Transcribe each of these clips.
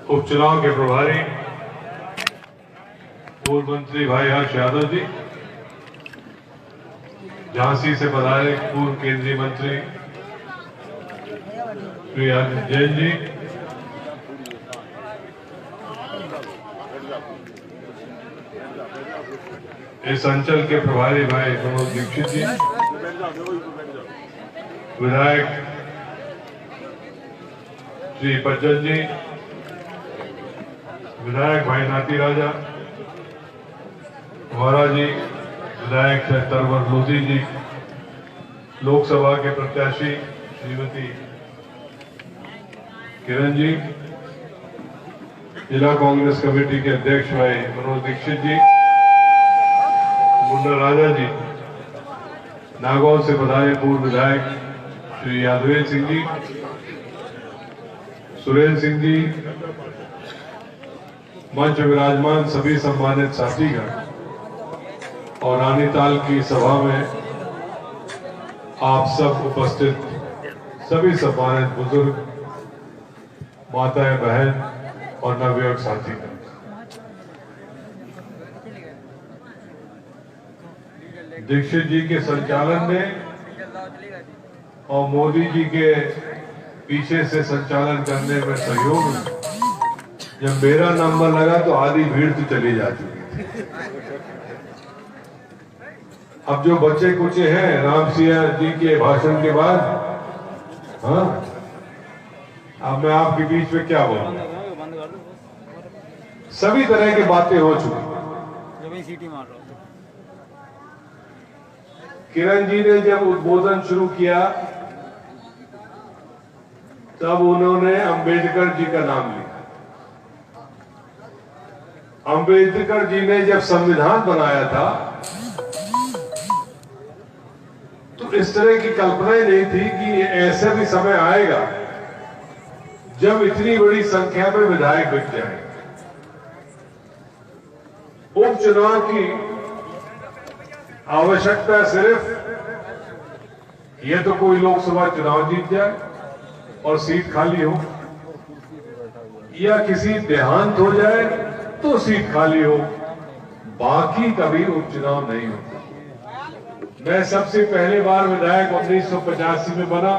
उपचुनाव के प्रभारी पूर्व मंत्री भाई हर्ष यादव जी, झांसी से पधारे पूर्व केंद्रीय मंत्री श्री अजित जैन जी, इस अंचल के प्रभारी भाई मनोज दीक्षित जी, विधायक श्री बच्चन जी, विधायक भाई नाती राजा, हमारा जी विधायक तरवर लोधी जी, लोकसभा के प्रत्याशी श्रीमती किरण जी, जिला कांग्रेस कमेटी के अध्यक्ष भाई मनोज दीक्षित जी, मुन्ना राजा जी, नागौर से पधारे पूर्व विधायक श्री यादवेल सिंह जी, सुरेंद्र सिंह जी, मंच विराजमान सभी सम्मानित साथीगण और रानीताल की सभा में आप सब उपस्थित सभी सम्मानित बुजुर्ग, माताएं, बहन और नवयुवक साथीगण, दीक्षित जी के संचालन में और मोदी जी के पीछे से संचालन करने में सहयोग में जब मेरा नंबर लगा तो आधी भीड़ तो चली जा चुकी थी। अब जो बच्चे कुचे हैं राम सिंह जी के भाषण के बाद, हाँ, अब मैं आपके बीच में क्या बोलूं, सभी तरह की बातें हो चुकी। किरण जी ने जब उद्बोधन शुरू किया तब उन्होंने अंबेडकर जी का नाम लिया। अंबेडकर जी ने जब संविधान बनाया था तो इस तरह की कल्पना ही नहीं थी कि ऐसा भी समय आएगा जब इतनी बड़ी संख्या में विधायक बिक जाए। उपचुनाव की आवश्यकता सिर्फ ये तो कोई लोकसभा चुनाव जीत जाए और सीट खाली हो, या किसी देहांत हो जाए तो सीट खाली हो, बाकी कभी उपचुनाव नहीं होता। मैं सबसे पहले बार विधायक 1985 में बना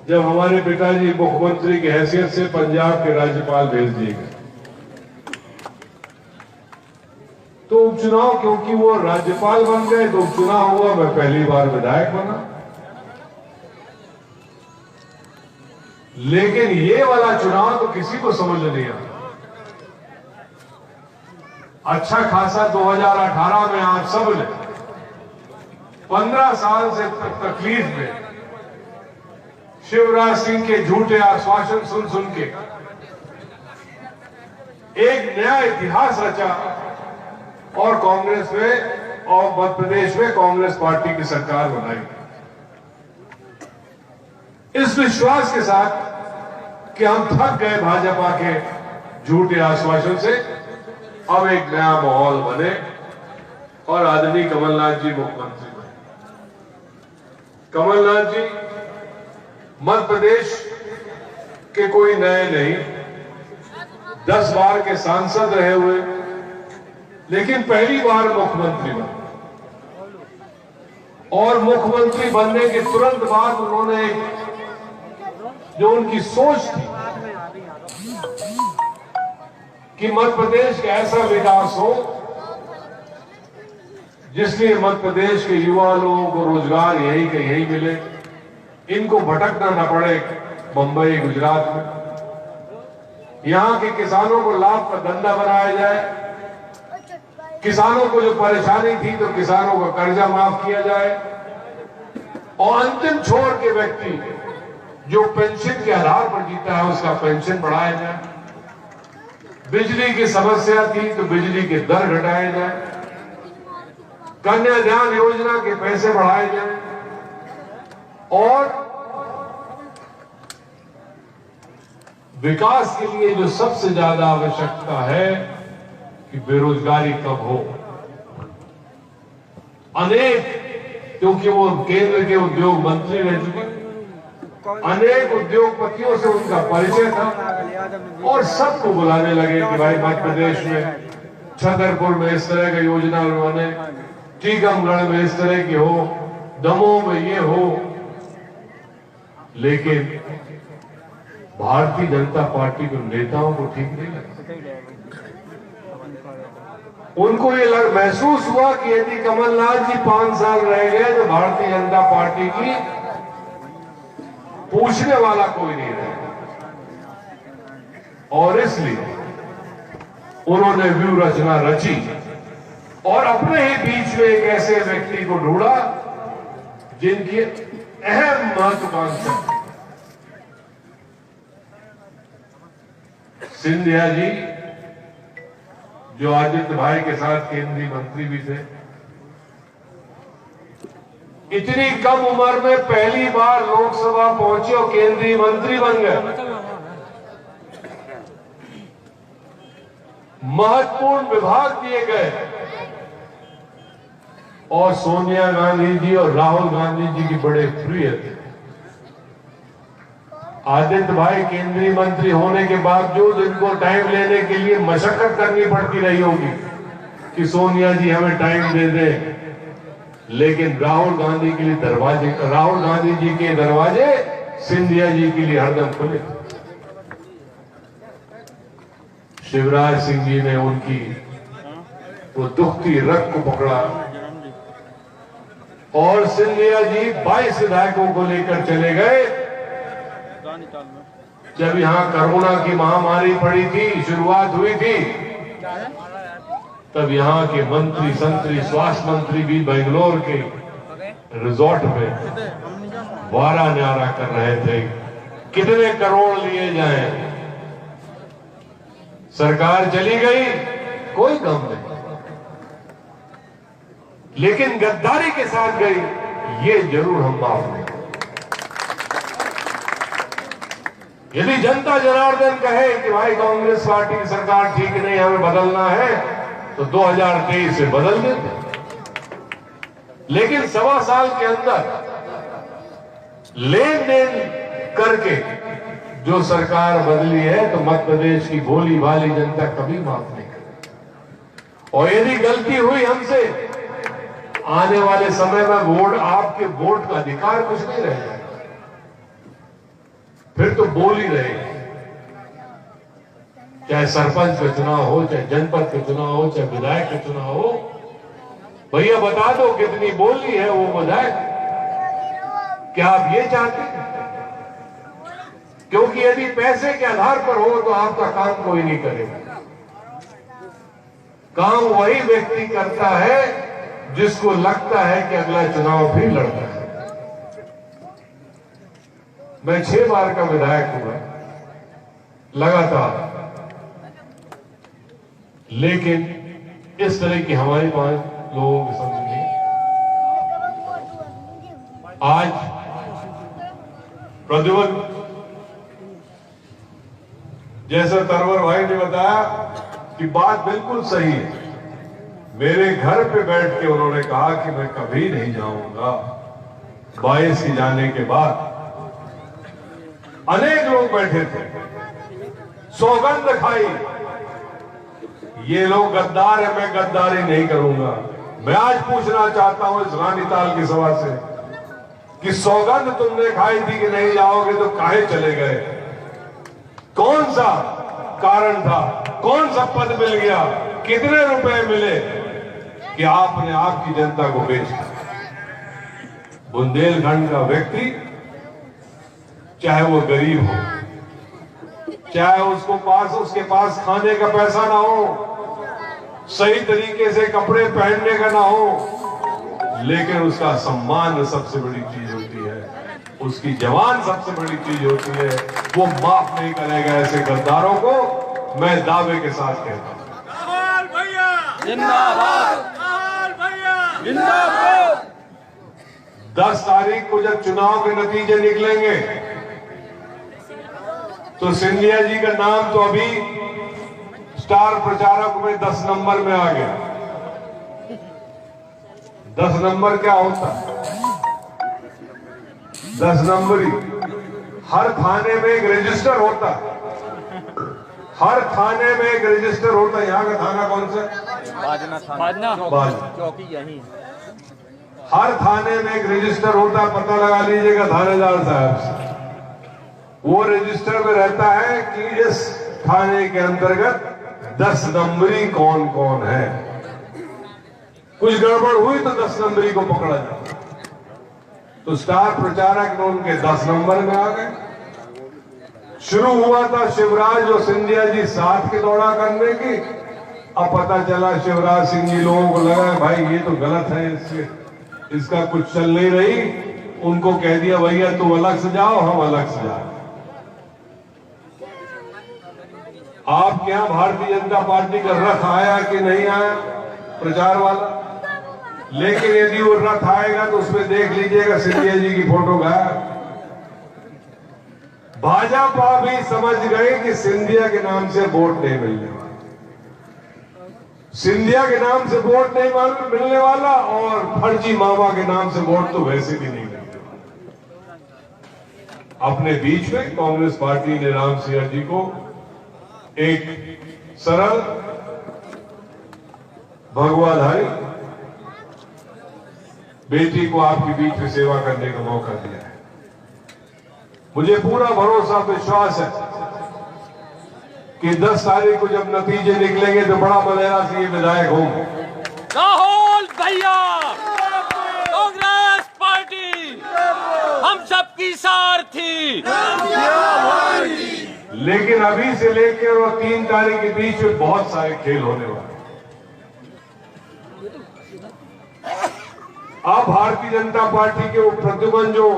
जब हमारे पिताजी मुख्यमंत्री की हैसियत से पंजाब के राज्यपाल भेज दिए गए। तो उपचुनाव, क्योंकि वो राज्यपाल बन गए तो उपचुनाव हुआ, मैं पहली बार विधायक बना। लेकिन ये वाला चुनाव तो किसी को समझ नहीं आता। अच्छा खासा 2018 में आप सब ने 15 साल से तकलीफ में शिवराज सिंह के झूठे आश्वासन सुन सुन के एक नया इतिहास रचा और कांग्रेस में और मध्य प्रदेश में कांग्रेस पार्टी की सरकार बनाई, इस विश्वास के साथ कि हम थक गए भाजपा के झूठे आश्वासन से। अब एक नया माहौल बने और आदरणीय कमलनाथ जी मुख्यमंत्री बने। कमलनाथ जी मध्य प्रदेश के कोई नए नहीं, 10 बार के सांसद रहे हुए, लेकिन पहली बार मुख्यमंत्री बने। और मुख्यमंत्री बनने के तुरंत बाद उन्होंने जो उनकी सोच थी कि मध्य प्रदेश का ऐसा विकास हो जिसलिए मध्य प्रदेश के युवा लोगों को रोजगार यही के यही मिले, इनको भटकना न पड़े मुंबई गुजरात में, यहां के किसानों को लाभ का धंधा बनाया जाए, किसानों को जो परेशानी थी तो किसानों का कर्जा माफ किया जाए, और अंतिम छोर के व्यक्ति जो पेंशन के आधार पर जीता है उसका पेंशन बढ़ाया जाए, बिजली की समस्या थी तो बिजली के दर घटाए जाए, कन्यादान योजना के पैसे बढ़ाए जाए, और विकास के लिए जो सबसे ज्यादा आवश्यकता है कि बेरोजगारी कब हो। अनेक, क्योंकि वो केंद्र के उद्योग मंत्री रह चुके, अनेक उद्योगपतियों से उनका परिचय था और सबको बुलाने लगे कि भाई मध्य प्रदेश में छतरपुर में इस तरह की योजना बनवाने, टीकमगढ़ में इस तरह की हो, दमोह में ये हो। लेकिन भारतीय जनता पार्टी के नेताओं को ठीक नहीं लगा। उनको ये महसूस हुआ कि यदि कमलनाथ जी 5 साल रह गए तो भारतीय जनता पार्टी की पूछने वाला कोई नहीं रहेगा, और इसलिए उन्होंने व्यू रचना रची और अपने ही बीच में एक ऐसे व्यक्ति को ढूंढा जिनकी अहम महत्वाकांक्षा सिंधिया जी, जो आदित्य भाई के साथ केंद्रीय मंत्री भी थे। इतनी कम उम्र में पहली बार लोकसभा पहुंचे और केंद्रीय मंत्री बन गए। महत्वपूर्ण विभाग दिए गए और सोनिया गांधी जी और राहुल गांधी जी की बड़े प्रिय थे। आदित्य भाई केंद्रीय मंत्री होने के बावजूद इनको टाइम लेने के लिए मशक्कत करनी पड़ती रही होगी कि सोनिया जी हमें टाइम दे दे, लेकिन राहुल गांधी के लिए राहुल गांधी जी के दरवाजे सिंधिया जी के लिए हरदम खुले। शिवराज सिंह जी ने उनकी वो दुखती रग को पकड़ा और सिंधिया जी 22 विधायकों को लेकर चले गए। जब यहां कोरोना की महामारी पड़ी थी, शुरुआत हुई थी, तब यहां के मंत्री संतरी स्वास्थ्य मंत्री भी बेंगलोर के रिजॉर्ट में वारा न्यारा कर रहे थे कितने करोड़ लिए जाएं। सरकार चली गई, कोई गम नहीं, लेकिन गद्दारी के साथ गई, ये जरूर हम माफ नहीं। यदि जनता जनार्दन कहे कि भाई कांग्रेस पार्टी की सरकार ठीक नहीं, हमें बदलना है, तो 2023 से बदल देते। लेकिन 1.25 साल के अंदर लेन देन करके जो सरकार बदली है, तो मध्य प्रदेश की भोली भाली जनता कभी माफ नहीं करेगी। और यदि गलती हुई हमसे, आने वाले समय में वोट, आपके वोट का अधिकार कुछ नहीं रहेगा, फिर तो बोल ही रहेगी। चाहे सरपंच का चुनाव हो, चाहे जनपद का चुनाव हो, चाहे विधायक का चुनाव हो, भैया बता दो कितनी बोली है वो विधायक। क्या आप ये चाहते हैं? क्योंकि यदि पैसे के आधार पर हो तो आपका काम कोई नहीं करेगा। काम वही व्यक्ति करता है जिसको लगता है कि अगला चुनाव भी लड़ता है। मैं 6 बार का विधायक हुआ लगातार, लेकिन इस तरह की हमारी बात लोगों की समझ नहीं। आज प्रद्युमन, जैसा तरवर भाई ने बताया कि बात बिल्कुल सही है। मेरे घर पे बैठ के उन्होंने कहा कि मैं कभी नहीं जाऊंगा। 22 की जाने के बाद अनेक लोग बैठे थे, सौगंध खाई, ये लोग गद्दार है, मैं गद्दारी नहीं करूंगा। मैं आज पूछना चाहता हूं इस रानीताल की सभा से कि सौगंध तुमने खाई थी कि नहीं जाओगे, तो काहे चले गए? कौन सा कारण था? कौन सा पद मिल गया? कितने रुपए मिले कि आपने आपकी जनता को बेच दिया? बुंदेलखंड का व्यक्ति, चाहे वो गरीब हो, चाहे उसके पास खाने का पैसा ना हो, सही तरीके से कपड़े पहनने का ना हो, लेकिन उसका सम्मान सबसे बड़ी चीज होती है, उसकी जवान सबसे बड़ी चीज होती है। वो माफ नहीं करेगा ऐसे गद्दारों को, मैं दावे के साथ कहता हूं। जिंदाबाद। 10 तारीख को जब चुनाव के नतीजे निकलेंगे तो सिंधिया जी का नाम तो अभी स्टार प्रचारक में 10 नंबर में आ गया। 10 नंबर क्या होता? 10 नंबरी हर थाने में एक रजिस्टर होता है, हर थाने में एक रजिस्टर होता है। यहाँ का थाना कौन सा? बाजना चौकी यही। हर थाने में एक रजिस्टर होता है, पता लगा लीजिएगा थानेदार साहब से। वो रजिस्टर में रहता है कि इस थाने के अंतर्गत 10 नंबरी कौन कौन है। कुछ गड़बड़ हुई तो 10 नंबरी को पकड़ा जाता। तो स्टार प्रचारक ने उनके 10 नंबर में आ गए। शुरू हुआ था शिवराज और सिंधिया जी साथ के दौड़ा करने की। अब पता चला शिवराज सिंह जी, लोगों को लगा भाई ये तो गलत है, इसका कुछ चल नहीं रही। उनको कह दिया भैया तुम अलग से जाओ, हम अलग से जाओ। आपके यहां भारतीय जनता पार्टी का रथ आया कि नहीं आया प्रचार वाला? लेकिन यदि वो रथ आएगा तो उसमें देख लीजिएगा सिंधिया जी की फोटो गायब। भाजपा भी समझ गए कि सिंधिया के नाम से वोट नहीं मिलने वाला, सिंधिया के नाम से वोट नहीं मिलने वाला, और फर्जी मामा के नाम से वोट तो वैसे भी नहीं मिलने वाला। अपने बीच में कांग्रेस पार्टी ने राम सिंह जी को एक सरल भगवाधारी बेटी को आपके बीच में सेवा करने का मौका दिया है। मुझे पूरा भरोसा विश्वास है कि 10 तारीख को जब नतीजे निकलेंगे तो बड़ा मलेरा से ये विधायक होंगे। राहुल भैया, कांग्रेस पार्टी हम सबकी सारथी। लेकिन अभी से लेकर और 3 तारीख के बीच में बहुत सारे खेल होने वाले। अब भारतीय जनता पार्टी के वो प्रतिबंध जो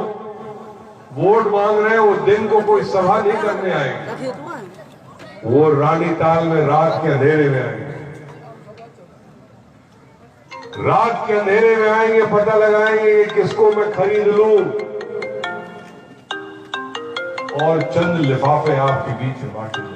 वोट मांग रहे हैं, वो दिन को कोई सभा नहीं करने आएंगे, वो रानी ताल में रात के अंधेरे में आएंगे। रात के अंधेरे में आएंगे, पता लगाएंगे किसको मैं खरीद लूं, और चंद लिफाफे आपके बीच में बांटेंगे।